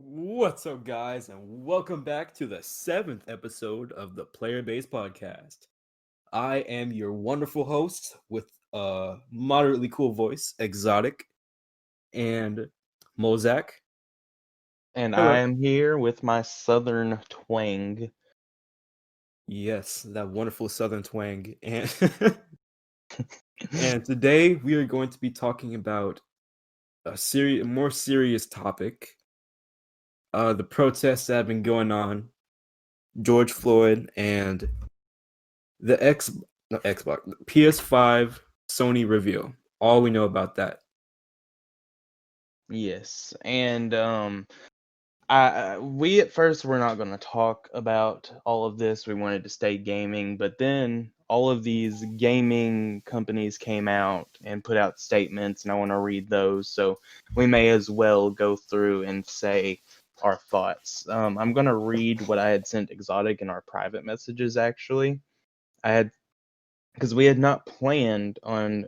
What's up, guys, and welcome back to the seventh episode of the Player Base Podcast. I am your wonderful host with a moderately cool voice, Xotic and Mulzak. And I Hello. am here with my southern twang. Yes, that wonderful southern twang. And and today we are going to be talking about a more serious topic. The protests that have been going on, George Floyd and the not Xbox, the PS5 Sony reveal. All we know about that. Yes, and we at first were not going to talk about all of this. We wanted to stay gaming, but then all of these gaming companies came out and put out statements, and I want to read those. So we may as well go through and say our thoughts. I'm going to read what I had sent Exotic in our private messages. Actually, I had because we had not planned on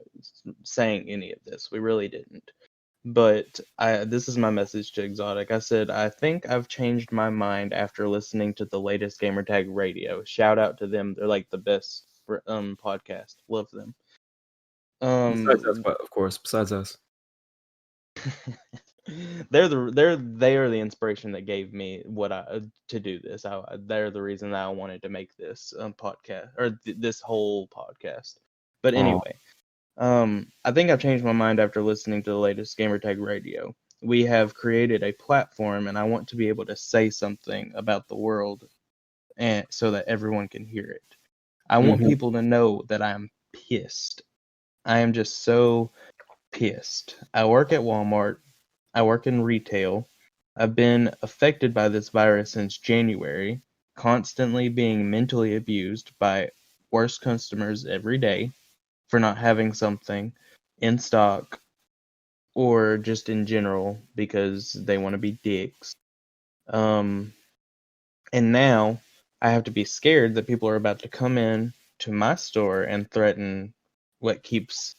saying any of this. We really didn't. But this is my message to Exotic. I said, I think I've changed my mind after listening to the latest Gamertag Radio. Shout out to them. They're like the best podcast. Love them. Besides us, Um, of course. Besides us. they are the inspiration that gave me what I to do this. They're the reason that I wanted to make this podcast or this whole podcast. But Oh, anyway, I think I've changed my mind after listening to the latest Gamertag Radio. We have created a platform, and I want to be able to say something about the world, and so that everyone can hear it. I want mm-hmm. people to know that I am pissed. I am just so pissed. I work at Walmart. I work in retail. I've been affected by this virus since January, constantly being mentally abused by worse customers every day for not having something in stock or just in general because they want to be dicks. Um, and now I have to be scared that people are about to come in to my store and threaten what keeps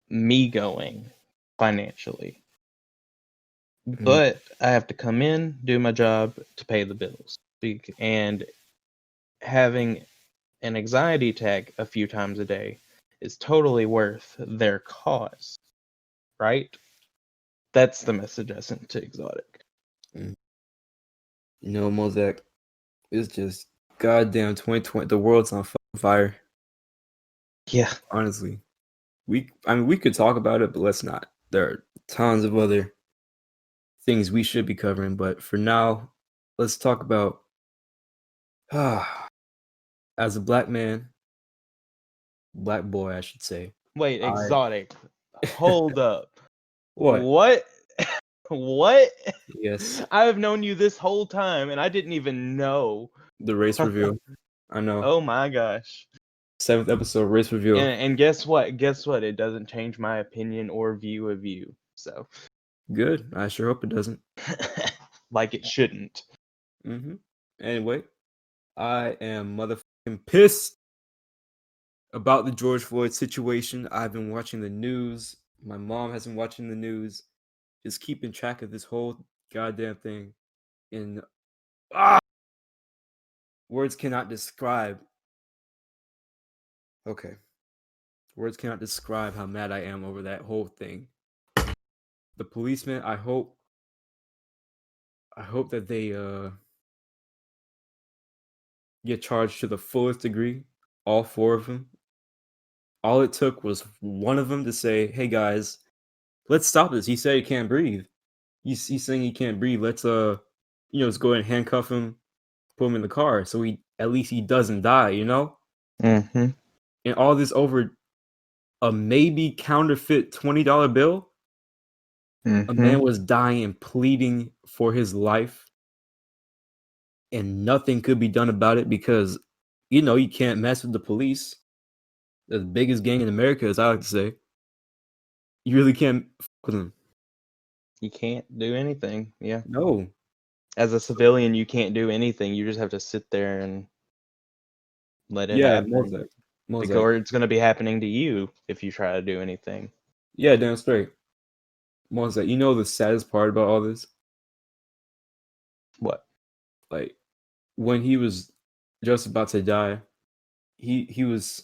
me going financially. But I have to come in, do my job to pay the bills. And having an anxiety attack a few times a day is totally worth their cause, right? That's the message I sent to Exotic. You know, Mosaic, it's just goddamn 2020. The world's on fire. Yeah. Honestly, we could talk about it, but let's not. There are tons of other things we should be covering, but for now, let's talk about as a black man, black boy, I should say. Wait, I Exotic. Hold up. what? What? What? Yes, I have known you this whole time and I didn't even know. the race reveal. I know. Oh my gosh. Seventh episode race reveal. And guess what? Guess what? It doesn't change my opinion or view of you. So, Good. I sure hope it doesn't. like it shouldn't. Anyway, I am motherfucking pissed about the George Floyd situation. I've been watching the news. My mom has been watching the news, just keeping track of this whole goddamn thing. And words cannot describe. Okay, words cannot describe how mad I am over that whole thing. The policemen, I hope that they get charged to the fullest degree. All four of them. All it took was one of them to say, "Hey guys, let's stop this." He said he can't breathe. He's saying he can't breathe. Let's let's go ahead and handcuff him, put him in the car, so he at least he doesn't die. Mm-hmm. And all this over a maybe counterfeit $20 bill. A Mm-hmm. man was dying and pleading for his life, and nothing could be done about it because you can't mess with the police. The biggest gang in America, as I like to say. You really can't fuck with them. You can't do anything. Yeah. No. As a civilian, you can't do anything. You just have to sit there and let it Yeah, happen. Mosaic. Because it's going to be happening to you if you try to do anything. Yeah, damn straight. Mosaic. You know the saddest part about all this? Like when he was just about to die, he was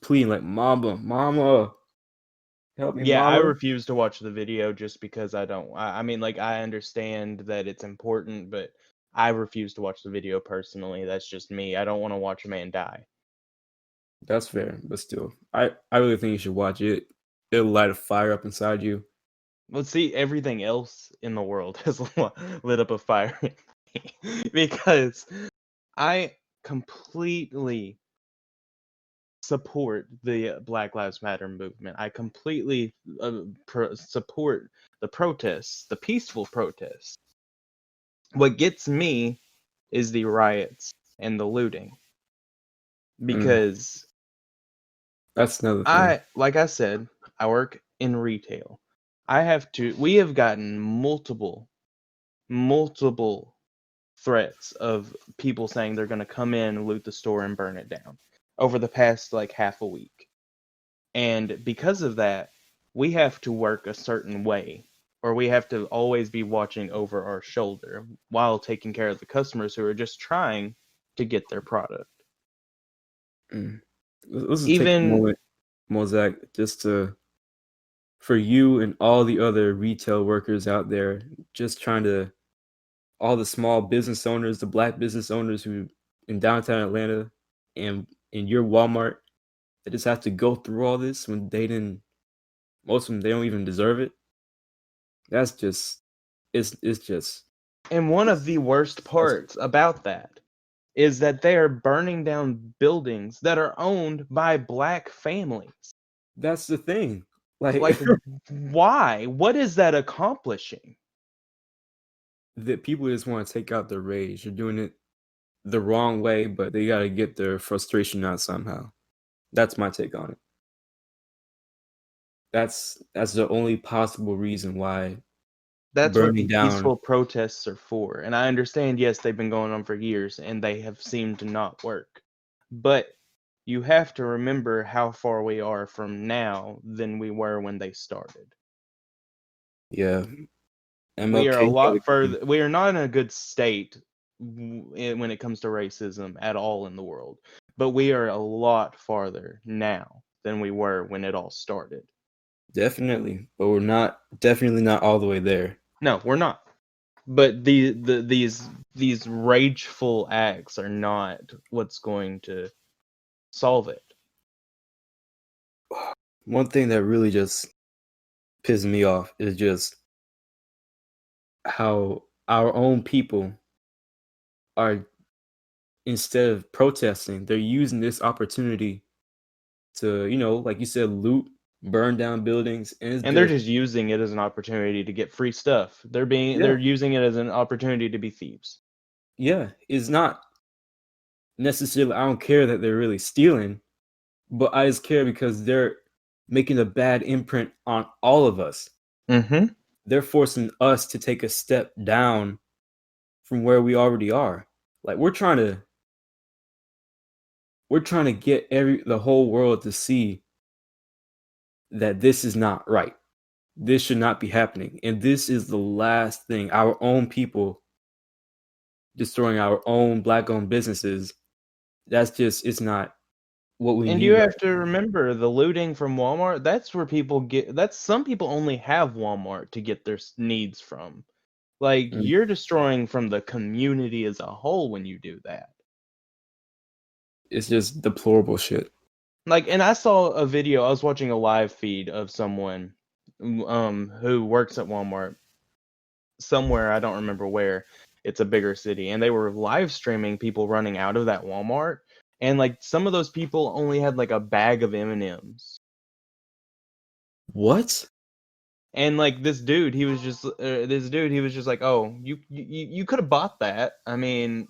pleading like, "Mama, mama, help me, Yeah, I mama." refuse to watch the video just because I don't. I mean, like, I understand that it's important, but I refuse to watch the video personally. That's just me. I don't want to watch a man die. That's fair, but still, I really think you should watch it. It'll light a fire up inside you. Let's see, everything else in the world has lit up a fire in me because I completely support the Black Lives Matter movement. I completely support the protests, the peaceful protests. What gets me is the riots and the looting Mm, because that's another thing. like I said, I work in retail. We have gotten multiple threats of people saying they're going to come in, loot the store, and burn it down over the past like half a week. And because of that, we have to work a certain way, or we have to always be watching over our shoulder while taking care of the customers who are just trying to get their product. Mm. Let's just take a Even moment, Mozak, just to for you and all the other retail workers out there, just trying to all the small business owners, the black business owners who in downtown Atlanta and in your Walmart that just have to go through all this when they didn't most of them they don't even deserve it. That's just it's just and one of the worst that's parts about that is that they are burning down buildings that are owned by black families. that's the thing. Like Like, why? What is that accomplishing? that people just want to take out their rage. They're doing it the wrong way, but they got to get their frustration out somehow. That's my take on it. That's the only possible reason why That's what the burning down. peaceful protests are for. And I understand, yes, they've been going on for years and they have seemed to not work. But you have to remember how far we are from now than we were when they started. Yeah, We are a MLK had a lot good. further. We are not in a good state when it comes to racism at all in the world. But we are a lot farther now than we were when it all started. Definitely, but we're not definitely not all the way there. No, we're not. But these rageful acts are not what's going to solve it. One thing that really just pisses me off is just how our own people are instead of protesting, they're using this opportunity to, like you said, loot, burn down buildings, and it's And they're just just using it as an opportunity to get free stuff. yeah, They're using it as an opportunity to be thieves. yeah. It's not necessarily I don't care that they're really stealing, but I just care because they're making a bad imprint on all of us. Mm-hmm. They're forcing us to take a step down from where we already are. Like we're trying to get the whole world to see that this is not right. This should not be happening. And this is the last thing our own people destroying our own black owned businesses. It's not what we And you need have right to remember the looting from Walmart, that's where people get that's some people only have Walmart to get their needs from. Like now. you're destroying from the community as a whole when you do that. It's just deplorable shit. Like, and I saw a video, I was watching a live feed of someone who works at Walmart somewhere, I don't remember where. It's a bigger city, and they were live streaming people running out of that Walmart, and like some of those people only had like a bag of M&Ms. What? And like he was just like, "Oh, you could have bought that." I mean,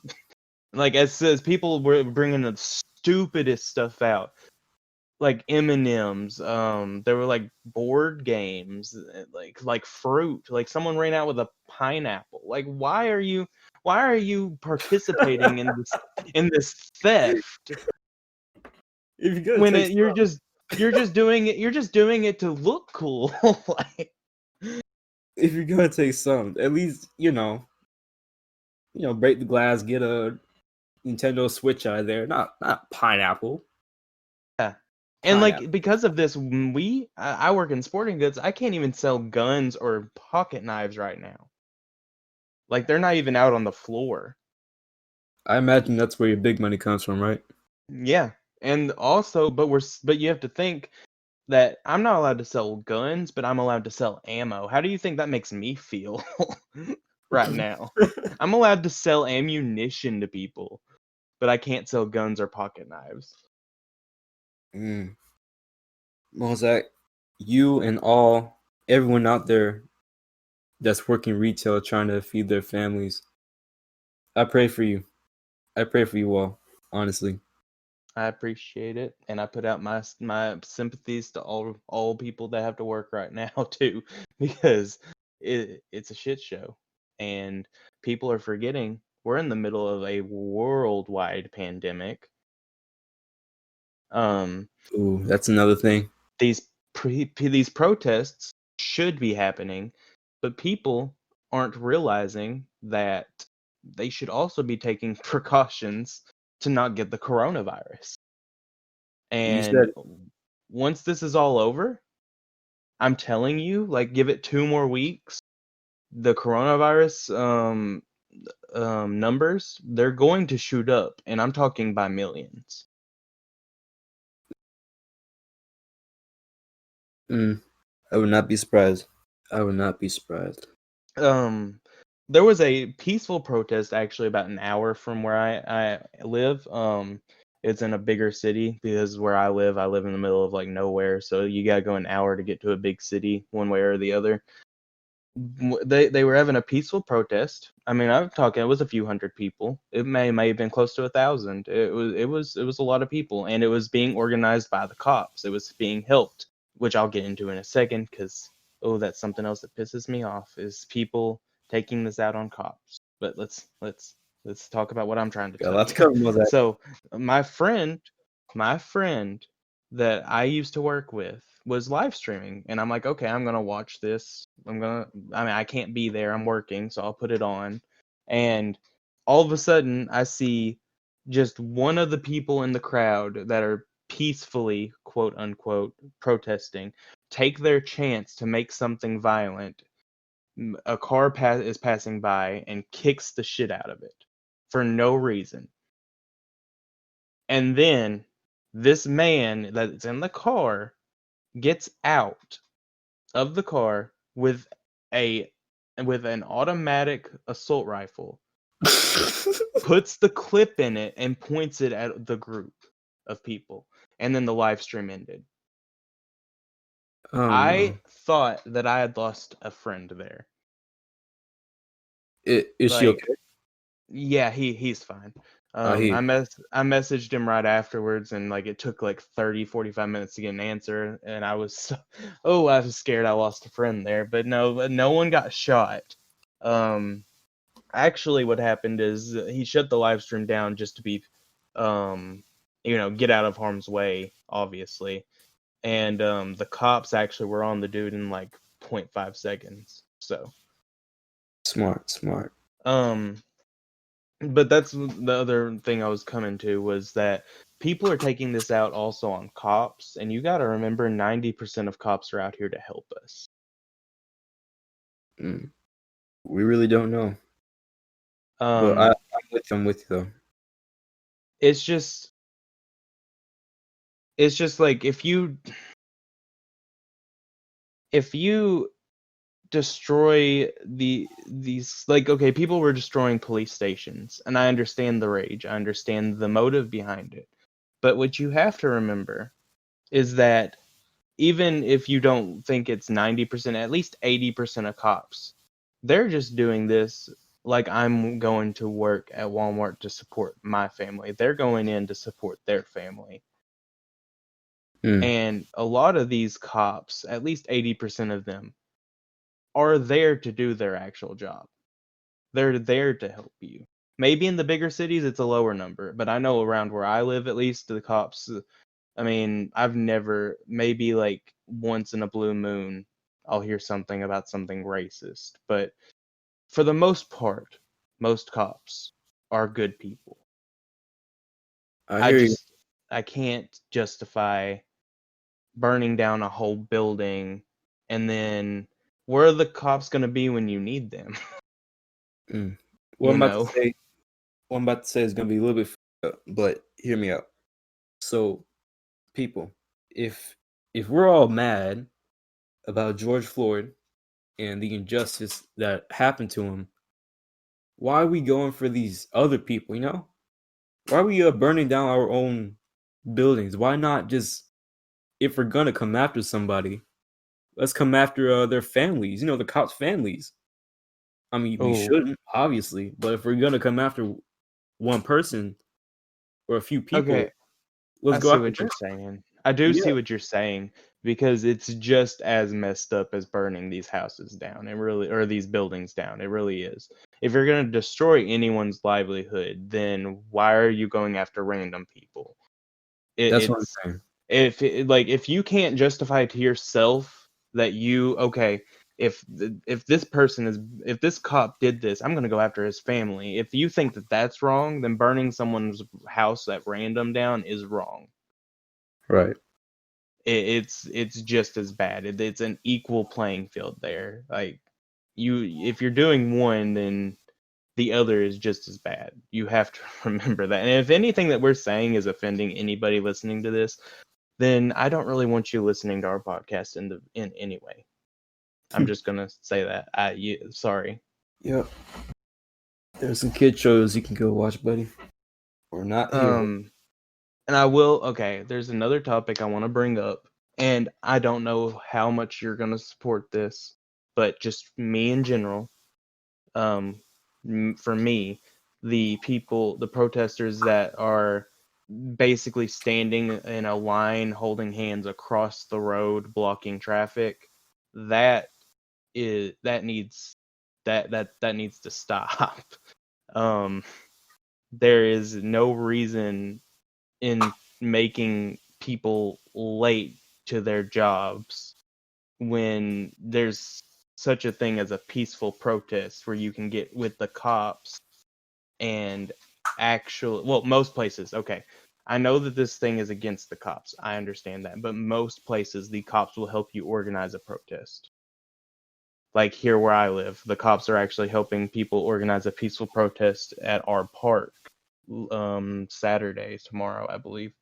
like as says people were bringing the stupidest stuff out. Like M&Ms, there were like board games, like fruit. Like someone ran out with a pineapple. Like why are you participating in this theft If you're gonna when take you're just doing it to look cool? Like if you're gonna take some, at least break the glass, get a Nintendo Switch out of there. Not pineapple. Yeah. And Pineapple. like because of this, I work in sporting goods. I can't even sell guns or pocket knives right now. Like they're not even out on the floor. I imagine that's where your big money comes from, right? Yeah. And also, but you have to think that I'm not allowed to sell guns, but I'm allowed to sell ammo. How do you think that makes me feel right now? I'm allowed to sell ammunition to people, but I can't sell guns or pocket knives. Mm. Mulzak, you and everyone out there that's working retail trying to feed their families, I pray for you. I pray for you all, honestly. I appreciate it, and I put out my sympathies to all people that have to work right now too, because it's a shit show, and people are forgetting we're in the middle of a worldwide pandemic. Um, Ooh, that's another thing. these protests should be happening, but people aren't realizing that they should also be taking precautions to not get the coronavirus. You And said once this is all over, I'm telling you, like give it 2 more weeks, the coronavirus numbers, they're going to shoot up, and I'm talking by millions. I would not be surprised. I would not be surprised. Um, there was a peaceful protest actually about an hour from where I live. It's in a bigger city because where I live in the middle of like nowhere, so you gotta go an hour to get to a big city one way or the other. They were having a peaceful protest. I mean, I'm talking. It was a few hundred people. It may have been close to 1,000. It was a lot of people, and it was being organized by the cops. It was being helped, which I'll get into in a second, because that's something else that pisses me off is people taking this out on cops. But let's talk about what I'm trying to Got a tell lot to you. cover, Mulzak. So my friend, my friend that I used to work with was live streaming, and I'm like, okay, I'm gonna watch this. I mean, I can't be there. I'm working, so I'll put it on. And all of a sudden, I see just one of the people in the crowd that are peacefully, quote unquote, protesting take their chance to make something violent. A car is passing by and kicks the shit out of it for no reason. And then this man that's in the car gets out of the car a with an automatic assault rifle, puts the clip in it and points it at the group of people, and then the live stream ended. Oh no. I thought that I had lost a friend there. Is she Like, okay? yeah, he's fine. He. I messaged him right afterwards, and like it took like 30-45 minutes to get an answer, and I was I was scared I lost a friend there, but no one got shot. Actually what happened is he shut the live stream down just to be get out of harm's way, obviously. And the cops actually were on the dude in like 0.5 seconds. So Smart. um but that's the other thing I was coming to, was that people are taking this out also on cops, and you got to remember 90% of cops are out here to help us. Mm. We really don't know, but um I'm with you though. it's just like if you destroy these, like, okay, people were destroying police stations, and I understand the rage, I understand the motive behind it, but what you have to remember is that even if you don't think it's 90%, at least 80% of cops, they're just doing this like I'm going to work at Walmart to support my family. They're going in to support their family. Mm. And a lot of these cops, at least 80% of them, are there to do their actual job. They're there to help you. Maybe in the bigger cities it's a lower number, but I know around where I live, at least, the cops, I mean, I've never, maybe like once in a blue moon, I'll hear something about something racist. But for the most part, most cops are good people. I hear you. I can't justify burning down a whole building and then where are the cops going to be when you need them? Mm. What You I'm about to know? say, what I'm about to say is gonna be a little bit, but hear me out. So, people, if if we're all mad about George Floyd and the injustice that happened to him, why are we going for these other people? Why are we burning down our own buildings? Why not just, if we're gonna come after somebody, let's come after their families. The cops' families. I mean, we Oh, shouldn't, obviously, but if we're gonna come after one person or a few people, okay. let's I go see after what them. you're saying. I do Yeah, see what you're saying because it's just as messed up as burning these houses down. It really, or these buildings down. It really is. If you're going to destroy anyone's livelihood, then why are you going after random people? that's what I'm It's saying. if you can't justify to yourself that you okay, if this cop did this, I'm gonna go after his family. If you think that that's wrong, then burning someone's house at random down is wrong. Right. It's just as bad. It's an equal playing field there. Like if you're doing one, then the other is just as bad. You have to remember that. And if anything that we're saying is offending anybody listening to this, then I don't really want you listening to our podcast in any way. I'm just gonna say that. Sorry. Yep. There's some kid shows you can go watch, buddy. We're not here. And I will. Okay, there's another topic I want to bring up, and I don't know how much you're gonna support this, but just me in general. Um, for me, the protesters that are basically standing in a line, holding hands across the road, blocking traffic. That that needs that needs to stop. Um, there is no reason in making people late to their jobs when there's such a thing as a peaceful protest where you can get with the cops and most places, okay, I know that this thing is against the cops, I understand that, but most places the cops will help you organize a protest. Like here where I live, the cops are actually helping people organize a peaceful protest at our park Saturday, tomorrow, I believe.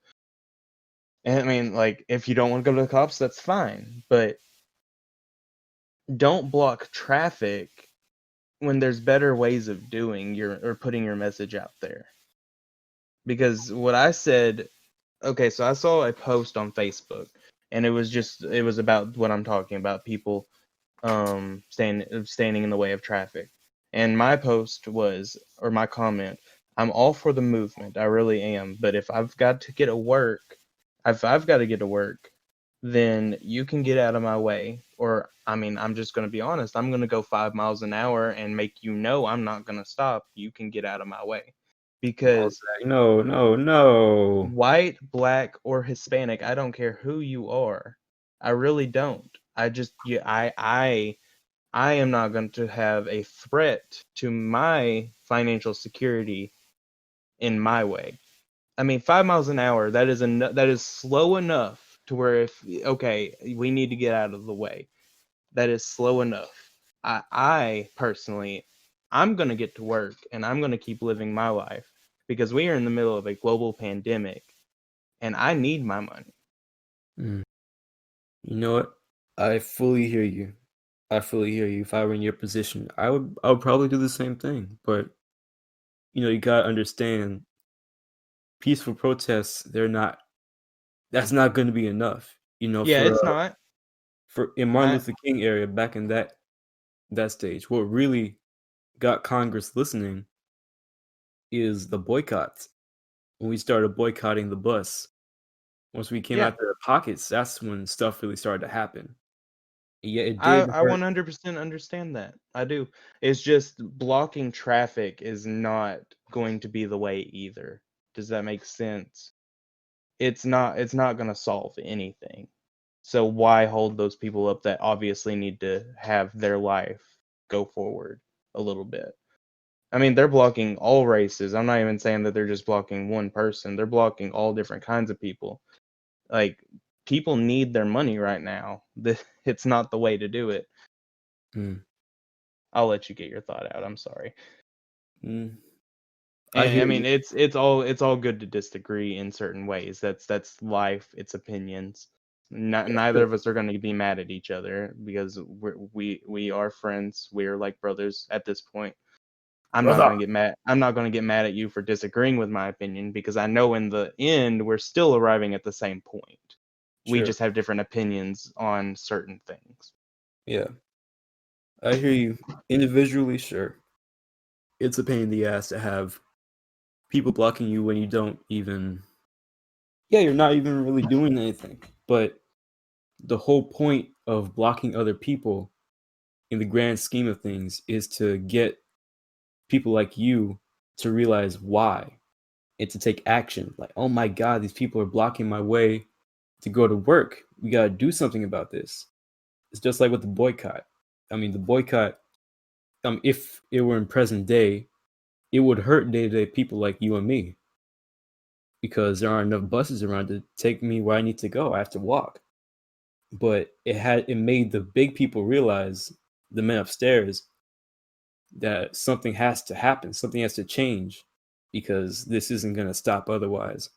And I mean, like, if you don't want to go to the cops, that's fine, but don't block traffic when there's better ways of doing your or putting your message out there. Because what I said, okay, so I saw a post on Facebook, and it was about what I'm talking about, people standing in the way of traffic. And my post was, or my comment, I'm all for the movement, I really am, but if I've got to get to work, if I've got to get to work, then you can get out of my way. Or I mean, I'm just going to be honest, I'm going to go 5 miles an hour and make you know I'm not going to stop. You can get out of my way. Because Mulzak, no, no, no. white, black, or Hispanic, I don't care who you are. I really don't. I just yeah, I am not going to have a threat to my financial security in my way. I mean, 5 miles an hour, that is slow enough to where if okay, we need to get out of the way. That is slow enough. I personally, I'm gonna get to work and I'm gonna keep living my life because we are in the middle of a global pandemic and I need my money. Mm. You know what? I fully hear you. I fully hear you. If I were in your position, I would probably do the same thing. But you gotta understand, peaceful protests, they're not. That's not going to be enough. Yeah, it's not. For in Martin I Luther King area back in that stage, what really got Congress listening is the boycotts. When we started boycotting the bus, once we came yeah, out their pockets, that's when stuff really started to happen. Yeah, it did I hurt. 100% understand that. I do. It's just blocking traffic is not going to be the way either. Does that make sense? It's not going to solve anything. So why hold those people up that obviously need to have their life go forward a little bit? I mean, they're blocking all races. I'm not even saying that they're just blocking one person. They're blocking all different kinds of people. Like, people need their money right now. It's not the way to do it. Mm. I'll let you get your thought out. I'm sorry. Mm. I And hear I mean, you. it's all good to disagree in certain ways. That's life. It's opinions. Neither Sure. of us are going to be mad at each other because we are friends. We're like brothers at this point. I'm not Brother. going to get mad. I'm not going to get mad at you for disagreeing with my opinion because I know in the end we're still arriving at the same point. We Sure. just have different opinions on certain things. Yeah. I hear you. Individually, sure. It's a pain in the ass to have people blocking you when you don't even, yeah, you're not even really doing anything. But the whole point of blocking other people in the grand scheme of things is to get people like you to realize why and to take action. Like, oh my God, these people are blocking my way to go to work. We got to do something about this. It's just like with the boycott. I mean, the boycott, if it were in present day, it would hurt day to day people like you and me because there aren't enough buses around to take me where I need to go. I have to walk. But it made the big people realize, the men upstairs, that something has to happen, something has to change because this isn't going to stop otherwise.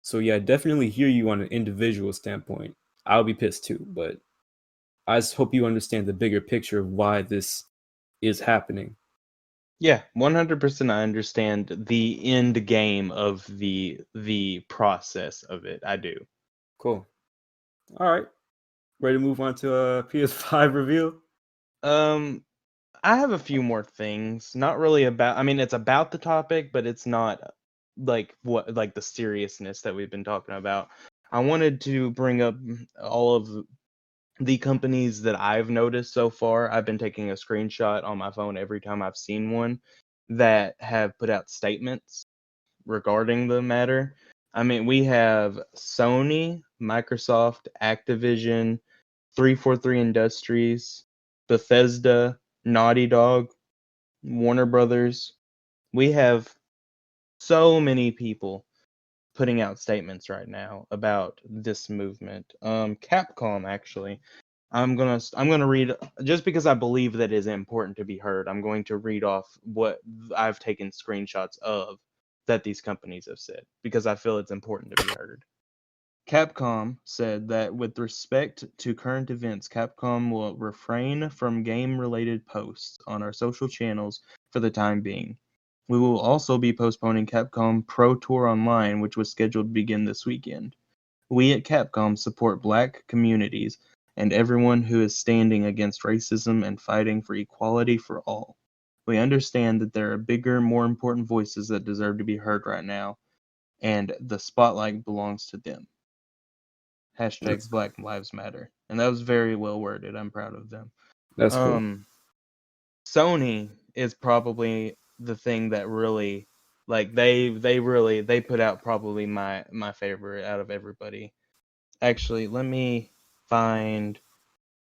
So yeah, I definitely hear you on an individual standpoint. I'll be pissed too, but I just hope you understand the bigger picture of why this is happening. Yeah, 100% I understand the end game of the process of it. I do. Cool. All right. Ready to move on to a PS5 review? Um I have a few more things. Not really about I mean it's about the topic, but it's not like the seriousness that we've been talking about. I wanted to bring up all of the companies that I've noticed so far. I've been taking a screenshot on my phone every time I've seen one that have put out statements regarding the matter. I mean, we have Sony, Microsoft, Activision, 343 Industries, Bethesda, Naughty Dog, Warner Brothers. We have so many people putting out statements right now about this movement. Capcom actually. I'm gonna read just because I believe that is important to be heard. I'm going to read off what I've taken screenshots of that these companies have said because I feel it's important to be heard. Capcom said that with respect to current events, Capcom will refrain from game-related posts on our social channels for the time being. We will also be postponing Capcom Pro Tour Online, which was scheduled to begin this weekend. We at Capcom support Black communities and everyone who is standing against racism and fighting for equality for all. We understand that there are bigger, more important voices that deserve to be heard right now, and the spotlight belongs to them. Hashtag That's Black Lives Matter. And that was very well worded. I'm proud of them. that's cool. Um, Sony is probably the thing that really like they put out probably my favorite out of everybody. Actually, let me find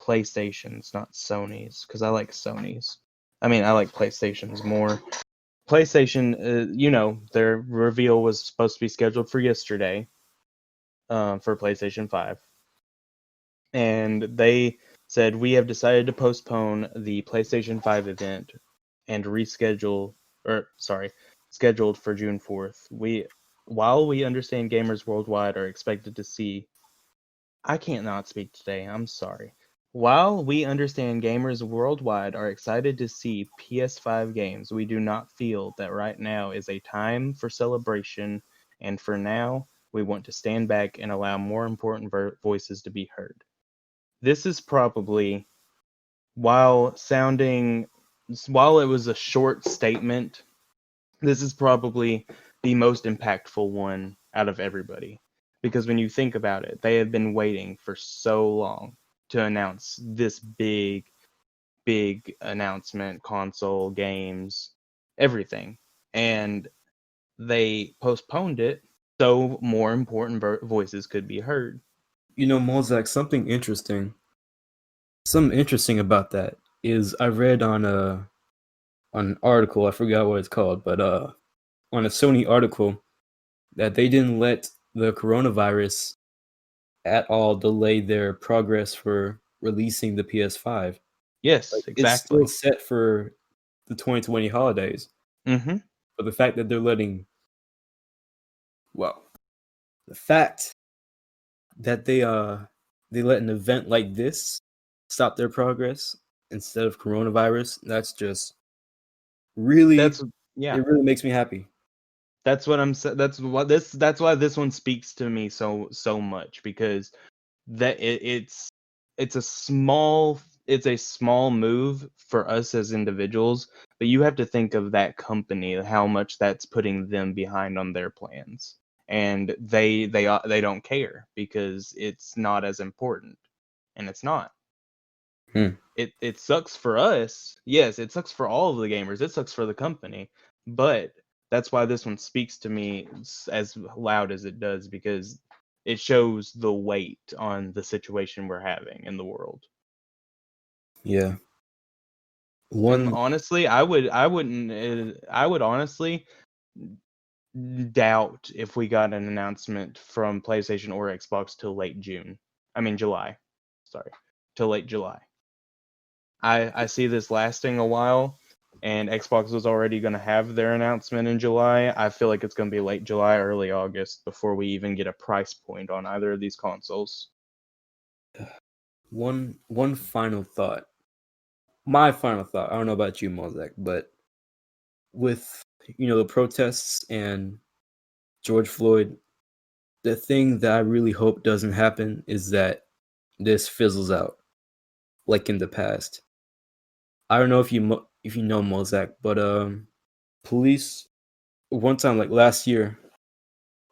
PlayStation's, not Sony's, because I like Sony's. I mean, I like PlayStation's more. PlayStation, their reveal was supposed to be scheduled for yesterday, for PlayStation 5. And they said, we have decided to postpone the PlayStation 5 event and scheduled for June 4th. While we understand gamers worldwide are expected to see I can't not speak today. I'm sorry. While we understand gamers worldwide are excited to see PS5 games, we do not feel that right now is a time for celebration, and for now, we want to stand back and allow more important voices to be heard. This is probably, while sounding, while it was a short statement, this is probably the most impactful one out of everybody. Because when you think about it, they have been waiting for so long to announce this big announcement, console, games, everything. And they postponed it so more important voices could be heard. You know, Mulzak, something interesting about that is I read on an article. I forgot what it's called, but on a Sony article that they didn't let the coronavirus at all delay their progress for releasing the PS5. Like Yes, it's still exactly. set for the 2020 holidays, Mm-hmm. but the fact that they're letting well, the fact that they let an event like this stop their progress instead of coronavirus, that's just really That's yeah. it really makes me happy. That's what I'm saying. That's why this one speaks to me so much, because it's a small move for us as individuals, but you have to think of that company, how much that's putting them behind on their plans, and they don't care because it's not as important, and it's not. Hmm. It sucks for us. Yes, it sucks for all of the gamers. It sucks for the company. But that's why this one speaks to me as loud as it does, because it shows the weight on the situation we're having in the world. Yeah. And One honestly, I would honestly doubt if we got an announcement from PlayStation or Xbox till late June. I mean July. Sorry. Till late July. I see this lasting a while, and Xbox was already going to have their announcement in July. I feel like it's going to be late July, early August before we even get a price point on either of these consoles. one final thought. My final thought. I don't know about you, Mozak, but with the protests and George Floyd, the thing that I really hope doesn't happen is that this fizzles out like in the past. I don't know if you know Mozak, but police one time like last year,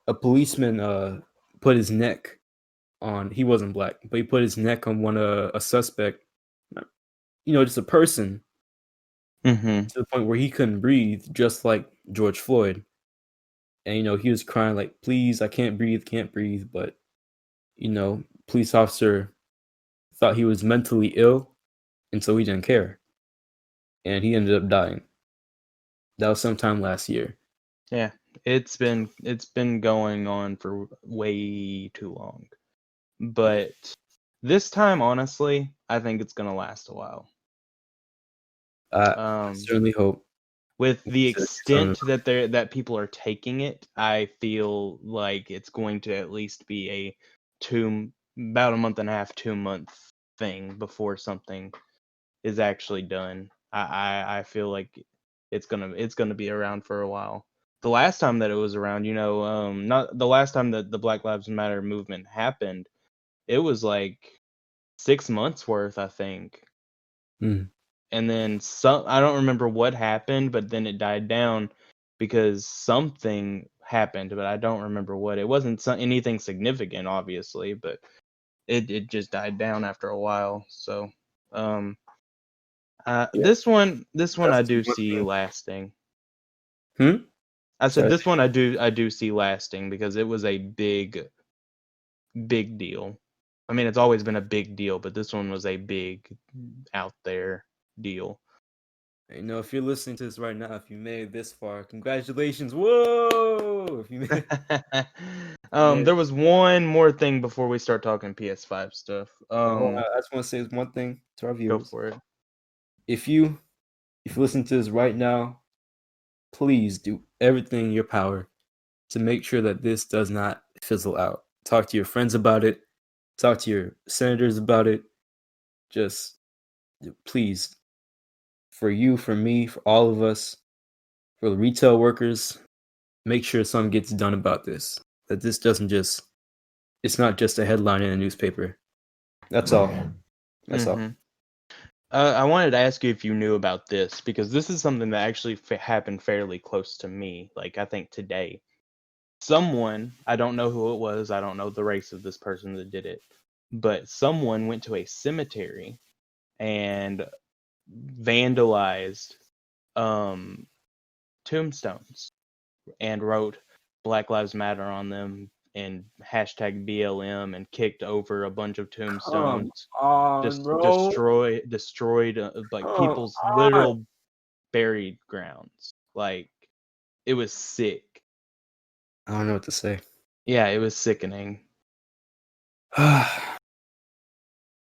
a policeman put his neck on. He wasn't black, but he put his neck on one a suspect, just a person Mm-hmm. to the point where he couldn't breathe, just like George Floyd. And he was crying like, "Please, I can't breathe, can't breathe." But police officer thought he was mentally ill, and so he didn't care, and he ended up dying. That was sometime last year. Yeah, it's been going on for way too long. But this time, honestly, I think it's gonna last a while. I Um, certainly hope with the to get something. extent that people are taking it, I feel like it's going to at least be a about a month and a half, 2 month thing before something is actually done. I feel like it's gonna be around for a while. The last time that it was around, not the last time that the Black Lives Matter movement happened, it was like 6 months worth, I think. Mm, And then some, I don't remember what happened, but then it died down because something happened, but I don't remember what. It wasn't anything significant, obviously, but it just died down after a while. So, um, yeah, this one I that's do one see thing. lasting. Hmm? I said Sorry. this one I do see lasting because it was a big deal. I mean, it's always been a big deal, but this one was a big out there deal. If you're listening to this right now, if you made it this far, congratulations! Whoa! If you made, you made it. There was one more thing before we start talking PS5 stuff. But hold on, I just want to say one thing to our Go viewers. for it. If you listen to this right now, please do everything in your power to make sure that this does not fizzle out. Talk to your friends about it. Talk to your senators about it. Just please, for you, for me, for all of us, for the retail workers, make sure something gets done about this. That this doesn't just, it's not just a headline in a newspaper. That's all. That's all. Hmm. I wanted to ask you if you knew about this, because this is something that actually happened fairly close to me. Like, I think today, someone, I don't know who it was, I don't know the race of this person that did it, but someone went to a cemetery and vandalized um tombstones and wrote Black Lives Matter on them and hashtag BLM and kicked over a bunch of Come tombstones, on, just bro. destroyed like Come people's on. literal buried grounds. Like, it was sick. I don't know what to say. Yeah, it was sickening.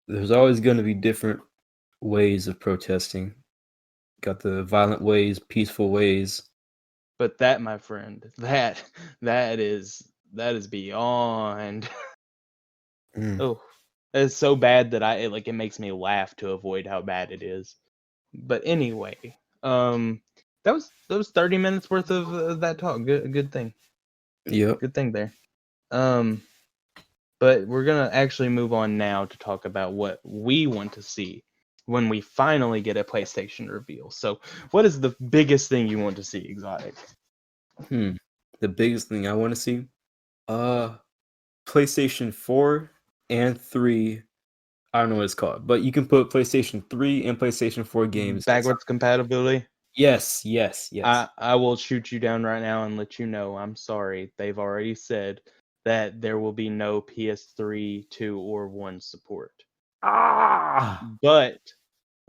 There's always going to be different ways of protesting. Got the violent ways, peaceful ways. But that, my friend, that is beyond. Mm, Oh, it's so bad that it makes me laugh to avoid how bad it is. But anyway, that was 30 minutes worth of that talk. Good thing. yep. Good thing there. Um, but we're gonna actually move on now to talk about what we want to see when we finally get a PlayStation reveal. So, what is the biggest thing you want to see, Exotic? The biggest thing I want to see, uh, PlayStation 4 and 3. I don't know what it's called, but you can put PlayStation 3 and PlayStation 4 games inside. Backwards compatibility. Yes, yes, yes. I will shoot you down right now and let you know. I'm sorry. They've already said that there will be no PS3, 2, or 1 support. Ah! But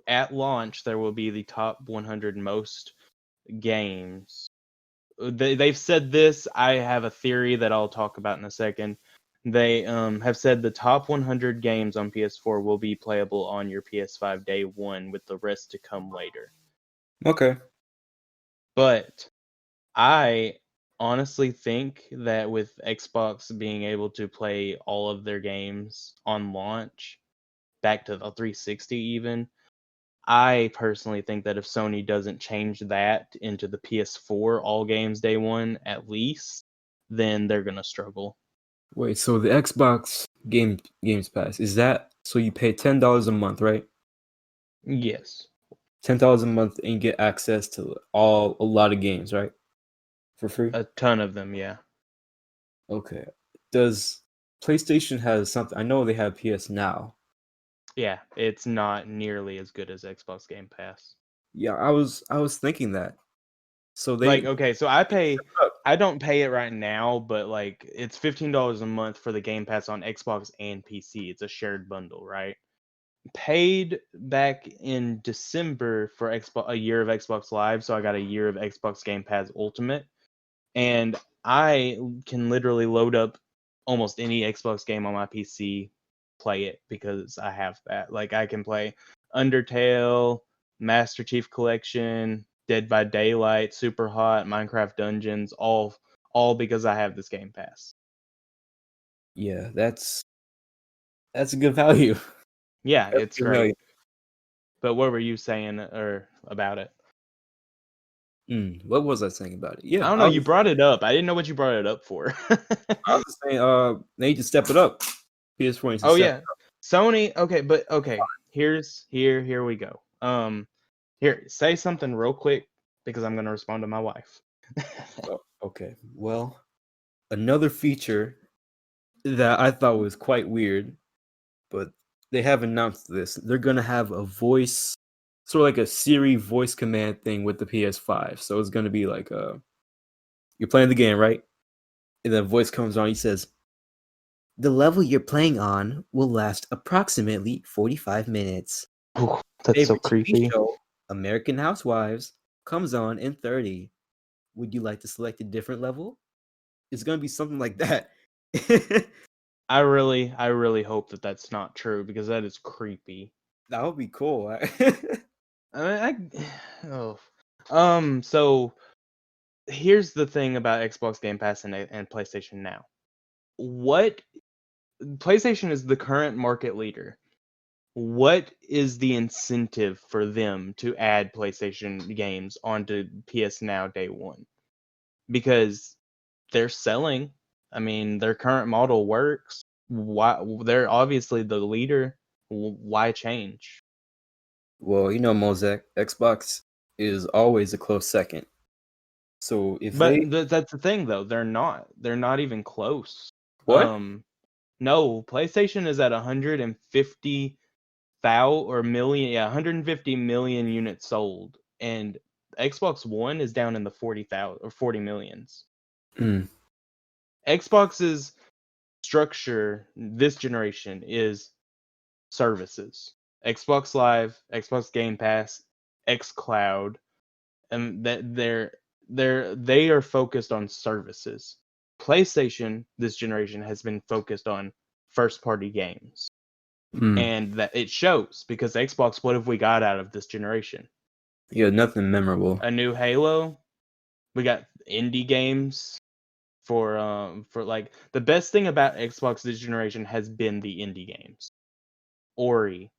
at launch, there will be the top 100 most games. They've said this. I have a theory that I'll talk about in a second. They have said the top 100 games on PS4 will be playable on your PS5 day one, with the rest to come later. Okay. But I honestly think that with Xbox being able to play all of their games on launch, back to the 360 even, I personally think that if Sony doesn't change that into the PS4 all games day one at least, then they're gonna struggle. Wait, so the Xbox Games Pass, is that so you pay $10 a month, right? Yes, $10 a month and you get access to a lot of games, right? For free? a ton of them, yeah. Okay. Does PlayStation has something? I know they have PS Now. Yeah, it's not nearly as good as Xbox Game Pass. Yeah, I was thinking that. So Like, they okay, so I don't pay it right now, but like it's $15 a month for the Game Pass on Xbox and PC. It's a shared bundle, right? Paid back in December for a year of Xbox Live, so I got a year of Xbox Game Pass Ultimate, and I can literally load up almost any Xbox game on my PC, play it because I have that. Like I can play Undertale, Master Chief Collection, Dead by Daylight, Super Hot, Minecraft Dungeons, all because I have this Game Pass. Yeah, that's a good value. Yeah, That's it's a good value. great. But what were you saying or about it? What was I saying about it? I Yeah, don't know. You brought it up. I didn't know what you brought it up for. I was just saying they need to step it up. PS4 needs to Oh step yeah, Sony. Okay, but okay. Here we go. Here, say something real quick because I'm gonna respond to my wife. up. Okay. Well, another feature that I thought was quite weird, but they have announced this. They're gonna have a voice, sort of like a Siri voice command thing with the PS5. So it's gonna be like you're playing the game, right? And then a voice comes on. He says, "The level you're playing on will last approximately 45 minutes. Ooh, that's so Favorite TV creepy. show, American Housewives, comes on in 30. Would you like to select a different level?" It's gonna be something like that. I really hope that that's not true because that is creepy. That would be cool. I mean, oh. So here's the thing about Xbox Game Pass and PlayStation Now. What PlayStation is the current market leader. What is the incentive for them to add PlayStation games onto PS Now day one? Because they're selling. I mean, their current model works. Why they're obviously the leader. Why change? Well, Mozak, Xbox is always a close second. So if But they that's the thing, though. They're not. They're not even close. what? No, PlayStation is at 150,000 or million, yeah, 150 million units sold, and Xbox One is down in the 40,000 or 40 millions. Mm, Xbox's structure this generation is services. Xbox Live, Xbox Game Pass, xCloud. and that they are focused on services. PlayStation this generation has been focused on first party games. Mm. And that it shows, because Xbox, what have we got out of this generation? Yeah, nothing memorable. A new Halo. We got indie games for like, the best thing about Xbox this generation has been the indie games. Ori.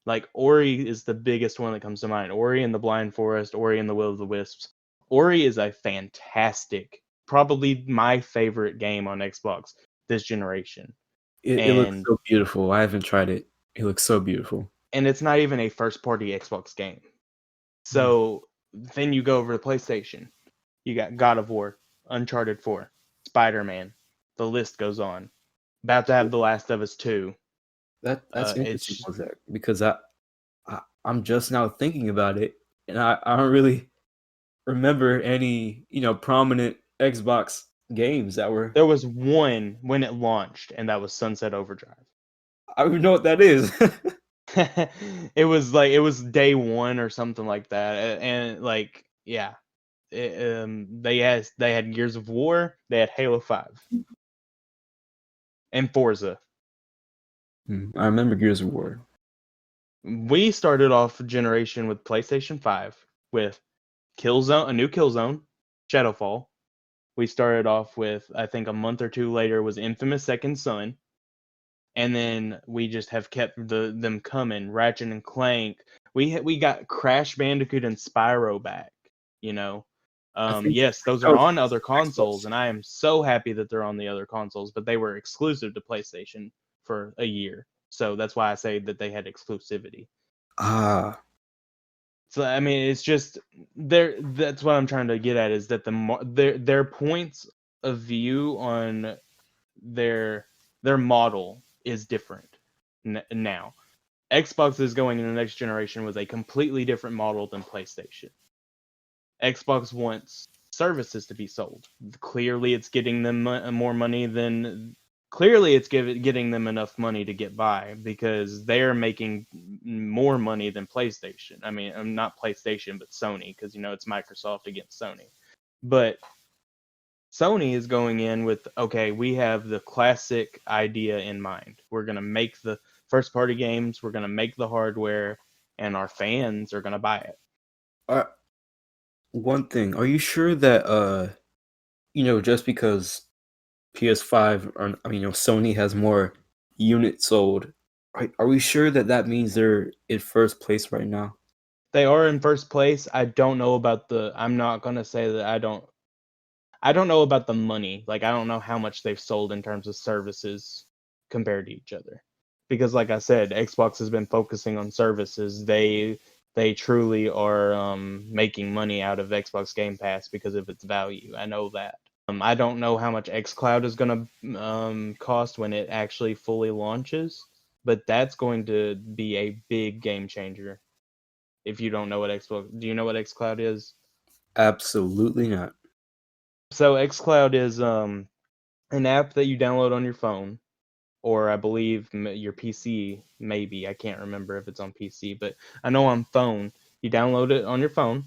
Like, Ori is the biggest one that comes to mind. Ori and the Blind Forest, Ori and the Will of the Wisps. Ori is a fantastic, probably my favorite game on Xbox this generation. It looks And so beautiful. I haven't tried it. It looks so beautiful. it's not even a first party Xbox game. Mm. So then you go over to PlayStation. You got God of War, Uncharted 4, Spider-Man. The list goes on. About to have The Last of Us 2. That's interesting, It's Mulzak, because I'm just now thinking about it, and I don't really remember any prominent Xbox games that were. There was one when it launched, and that was Sunset Overdrive. I don't even know what that is. It was day one or something like that, and like, yeah, they had Gears of War, they had Halo 5, and Forza. I remember Gears of War. We started off generation with PlayStation 5 with Killzone, a new Killzone, Shadowfall. We started off with, I think a month or two later, was Infamous Second Son. And then we just have kept them coming. Ratchet and Clank. We got Crash Bandicoot and Spyro back. You know, I think yes, those that are was on first other consoles, Xbox. and I am so happy that they're on the other consoles. But they were exclusive to PlayStation for a year, so that's why I say that they had exclusivity. Ah, So I mean, it's just there. That's what I'm trying to get at, is that their points of view on their model is different now. Xbox is going in the next generation with a completely different model than PlayStation. Xbox wants services to be sold. Clearly, it's getting them more money than. Clearly, it's getting them enough money to get by, because they're making more money than PlayStation. I mean, not PlayStation, but Sony, because it's Microsoft against Sony. But Sony is going in with, okay, we have the classic idea in mind. We're going to make the first party games, we're going to make the hardware, and our fans are going to buy it. one thing. Are you sure that just because PS5 or Sony has more units sold, are we sure that that means they're in first place right now? They are in first place. I don't know about I'm not going to say that I don't know about the money. Like, I don't know how much they've sold in terms of services compared to each other. Because like I said, Xbox has been focusing on services. They truly are making money out of Xbox Game Pass because of its value. I know that. I don't know how much xCloud is going to cost when it actually fully launches, but that's going to be a big game changer. If you don't know what do you know what xCloud is? Absolutely not. So xCloud is an app that you download on your phone, or I believe your PC, maybe. I can't remember if it's on PC, but I know on phone, you download it on your phone,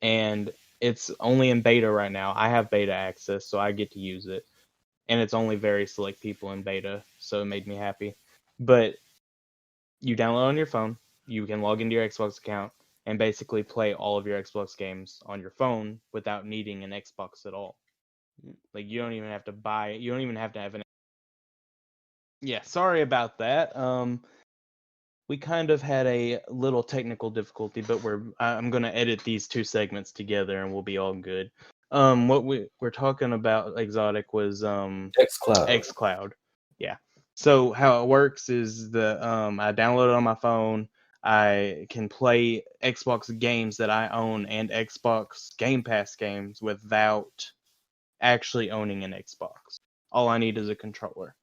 and it's only in beta right now. I have beta access, so I get to use it. And it's only very select people in beta, so it made me happy. But you download on your phone, you can log into your Xbox account, and basically play all of your Xbox games on your phone without needing an Xbox at all. Like, you don't even have to buy it. You don't even have to have an. Yeah, sorry about that. We kind of had a little technical difficulty, but I'm gonna edit these two segments together, and we'll be all good. What we're talking about, Xotic, was xCloud. xCloud. Yeah. So how it works is I download it on my phone. I can play Xbox games that I own and Xbox Game Pass games without actually owning an Xbox. All I need is a controller.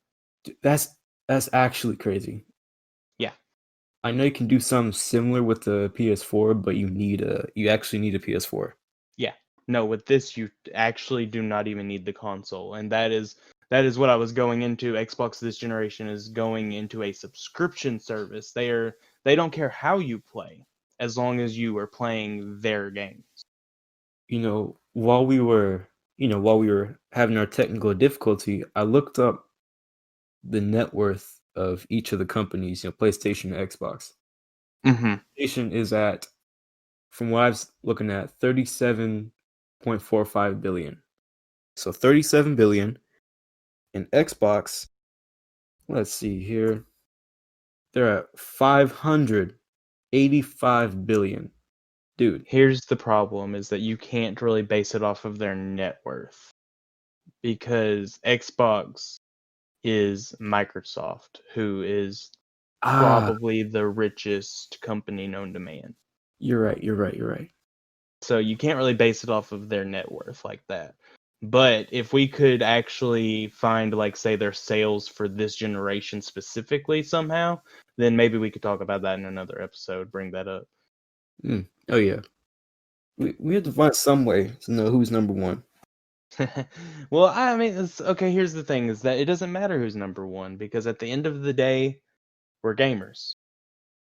That's actually crazy. Yeah. I know you can do something similar with the PS4, but you actually need a PS4. Yeah. No, with this you actually do not even need the console, and that is what I was going into. Xbox this generation is going into a subscription service. They don't care how you play. as long as you were playing their games. While we were having our technical difficulty, I looked up the net worth of each of the companies, PlayStation and Xbox. Mm-hmm. PlayStation is at, from what I was looking at, 37.45 billion. So 37 billion. And Xbox, let's see here, they're at 585 billion. Dude. Here's the problem is that you can't really base it off of their net worth because Xbox is Microsoft, who is Ah, probably the richest company known to man. you're right. So you can't really base it off of their net worth like that. But if we could actually find, like, say, their sales for this generation specifically somehow, then maybe we could talk about that in another episode, bring that up. Oh yeah. We have to find some way to know who's number one. Well, I mean, okay, here's the thing, is that it doesn't matter who's number one, because at the end of the day, we're gamers.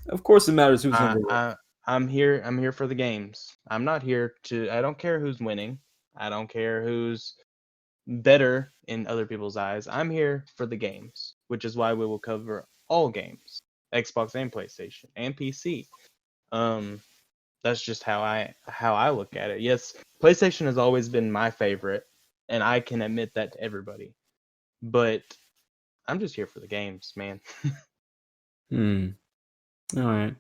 Of course it matters who's I, number one. I I'm here for the games. I don't care who's winning. I don't care who's better in other people's eyes. I'm here for the games, which is why we will cover all games, Xbox and PlayStation and PC. Um, that's just how I look at it. Yes, PlayStation has always been my favorite, and I can admit that to everybody. But I'm just here for the games, man. Hmm. All right.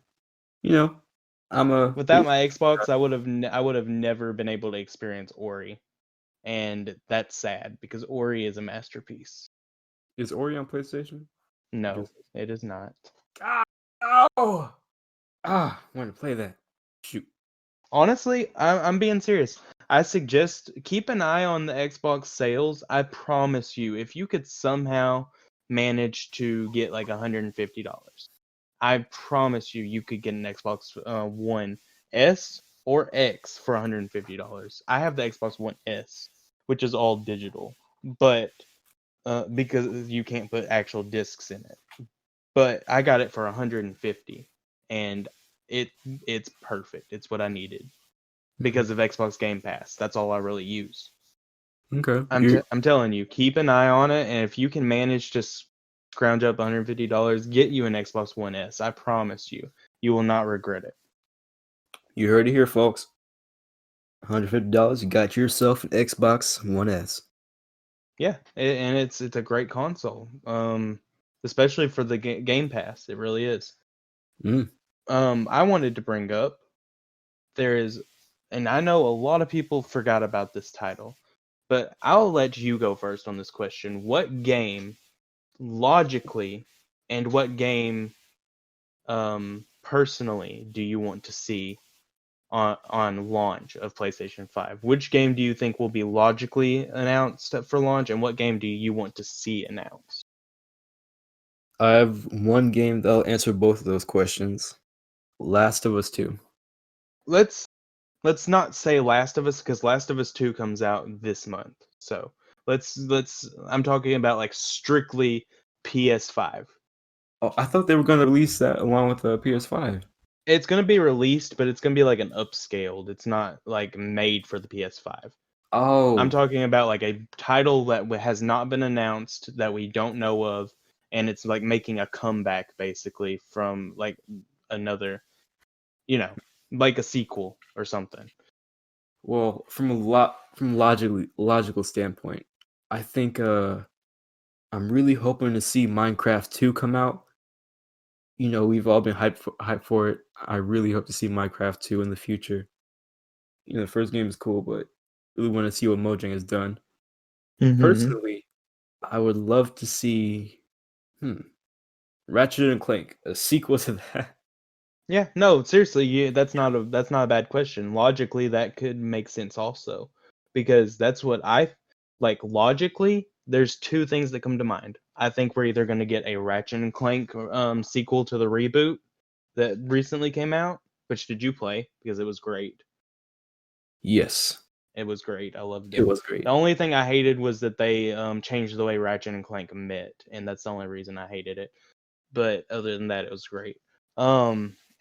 You know, I'm a Without my Xbox, I would have never been able to experience Ori, and that's sad because Ori is a masterpiece. Is Ori on PlayStation? No, it is not. Ah, oh! I want to play that. Shoot. Honestly, I'm being serious. I suggest keep an eye on the Xbox sales. I promise you, if you could somehow manage to get like $150, I promise you, you could get an Xbox One S or X for $150. I have the Xbox One S, which is all digital, but because you can't put actual discs in it. But I got it for 150, and it's perfect. It's what I needed because of Xbox Game Pass. That's all I really use. Okay. I'm telling you, keep an eye on it, and if you can manage to scrounge up $150, get you an Xbox One S. I promise you, you will not regret it. You heard it here, folks. $150, you got yourself an Xbox One S. Yeah, and it's a great console. Especially for the Game Pass, it really is. Mm. I wanted to bring up there is, and I know a lot of people forgot about this title, but I'll let you go first on this question. What game logically and what game personally do you want to see on launch of PlayStation 5? Which game do you think will be logically announced for launch, and what game do you want to see announced? I have one game that'll answer both of those questions. Last of Us 2. Let's not say Last of Us, because Last of Us 2 comes out this month. So let's I'm talking about like strictly PS5. Oh, I thought they were going to release that along with the PS5. It's gonna be released, but it's gonna be like an upscaled. It's not like made for the PS5. I'm Oh, talking about like a title that has not been announced that we don't know of, and it's like making a comeback basically from like another, you know, like a sequel or something. well, from logical standpoint, I think I'm really hoping to see Minecraft 2 come out. We've all been hyped for it. I really hope to see Minecraft 2 in the future. The first game is cool, but really want to see what Mojang has done. Mm-hmm. Personally, I would love to see Ratchet and Clank, a sequel to that. Yeah, no, seriously, that's not a bad question. Logically, that could make sense also, because that's what I like. Logically, there's two things that come to mind. I think we're either going to get a Ratchet and Clank sequel to the reboot that recently came out. Which did you play? Because it was great. Yes, It was great. I loved it it. was The great. only thing I hated was that they changed the way Ratchet and Clank met, and that's the only reason I hated it. But other than that, it was great.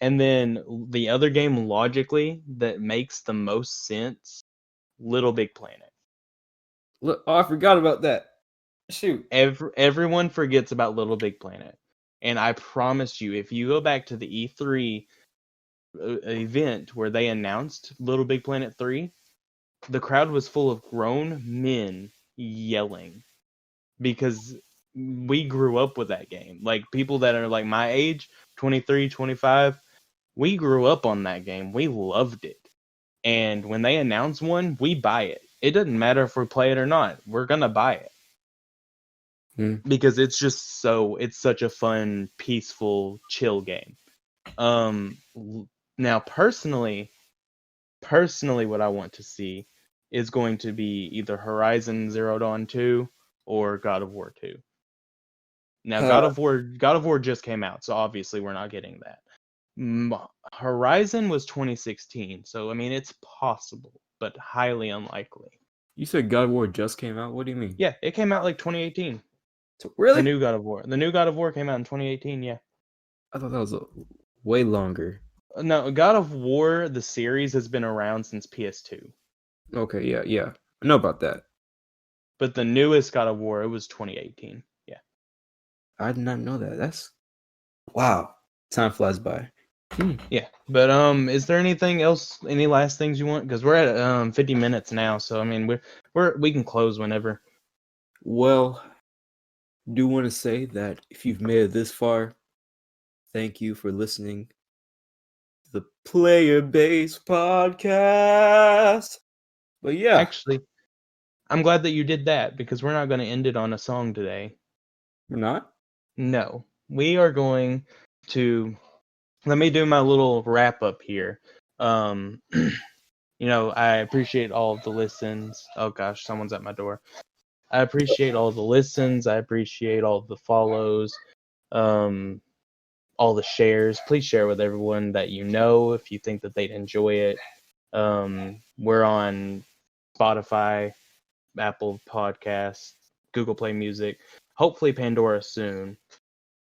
And then the other game logically that makes the most sense, Little Big Planet. Look, I forgot about that. Shoot. Everyone forgets about Little Big Planet. And I promise you, if you go back to the E3 event where they announced Little Big Planet 3, the crowd was full of grown men yelling because we grew up with that game. Like people that are like my age, 23, 25, we grew up on that game. We loved it. And when they announce one, we buy it. It doesn't matter if we play it or not. We're going to buy it. Because it's such a fun, peaceful, chill game. Now personally what I want to see is going to be either Horizon Zero Dawn 2 or God of War 2. Now God of War just came out, so obviously we're not getting that. Horizon was 2016, so I mean it's possible, but highly unlikely. You said God of War just came out? What do you mean? Yeah, it came out like 2018. Really? The new God of War. The new God of War came out in 2018, yeah. I thought that was way longer. No, God of War, the series, has been around since PS2. Okay, yeah. I know about that. But the newest God of War, it was 2018. Yeah. I did not know that. That's... Wow. Time flies by. Yeah. But is there anything else, any last things you want? Because we're at 50 minutes now, so I mean we can close whenever. Well, I do want to say that if you've made it this far, thank you for listening to the Player Base Podcast. But yeah. Actually, I'm glad that you did that because we're not going to end it on a song today. We're not? No. We are going to... Let me do my little wrap up here. I appreciate all of the listens. Oh gosh, someone's at my door. I appreciate all the listens. I appreciate all the follows, all the shares. Please share with everyone that you know if you think that they'd enjoy it. We're on Spotify, Apple Podcasts, Google Play Music, hopefully Pandora soon.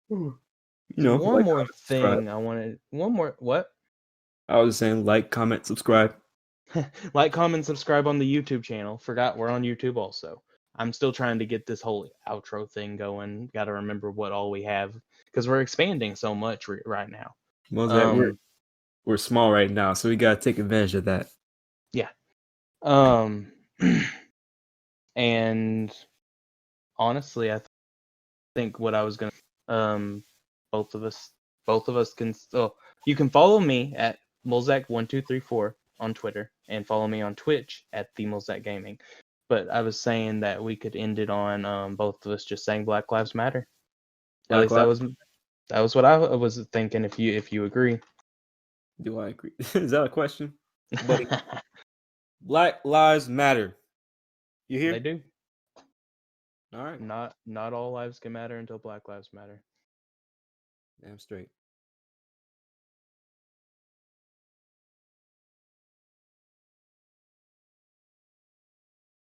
One more thing I wanted. What? I was saying like, comment, subscribe. Like, comment, subscribe on the YouTube channel. Forgot we're on YouTube also. I'm still trying to get this whole outro thing going. Got to remember what all we have because we're expanding so much right now. Mulzak, we're small right now, so we gotta take advantage of that. Yeah. And honestly, I think what I was gonna both of us can still... You can follow me at Mulzak1234 on Twitter and follow me on Twitch at the Mulzak Gaming. But I was saying that we could end it on both of us just saying Black Lives Matter. At least that was what I was thinking. If you agree. Do I agree? Is that a question, buddy? Black Lives Matter. You hear? They do. All right. Not all lives can matter until Black Lives Matter. Damn straight.